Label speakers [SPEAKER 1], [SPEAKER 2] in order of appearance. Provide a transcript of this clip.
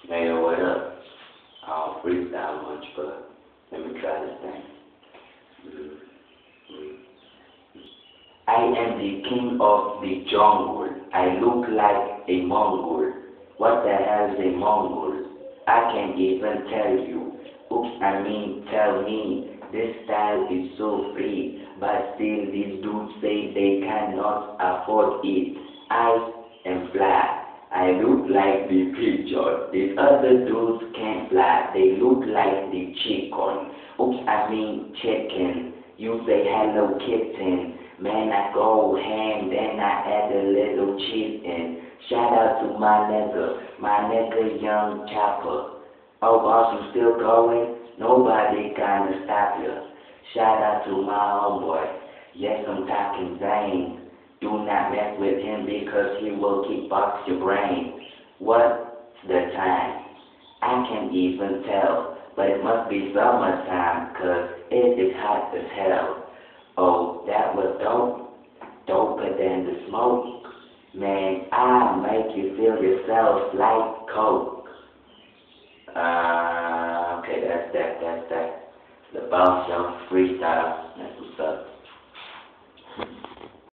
[SPEAKER 1] Hey, yo, what up? I don't freestyle much, but let me try this thing. I am the king of the jungle. I look like a Mongol. What the hell is a Mongol? I can't even tell you. Oops, tell me. This style is so free, but still these dudes say they cannot afford it. I am fly. I look like the pigeon. These other dudes can't fly. They look like the chicken. Oops, chicken. You say hello kitten. Man, I go ham, then I add a little cheese in. Shout out to my nigga Young Chopper. Oh, boss, you still going? Nobody gonna stop you. Shout out to my homeboy. Yes, I'm talking Zane. Do not mess with him because he will kickbox your brain. What's the time? I can't even tell, but it must be summertime 'cause it is hot as hell. Oh, that was dope, doper than the smoke. Man, I make you feel yourself like coke. Okay, that's that. The boss young freestyle.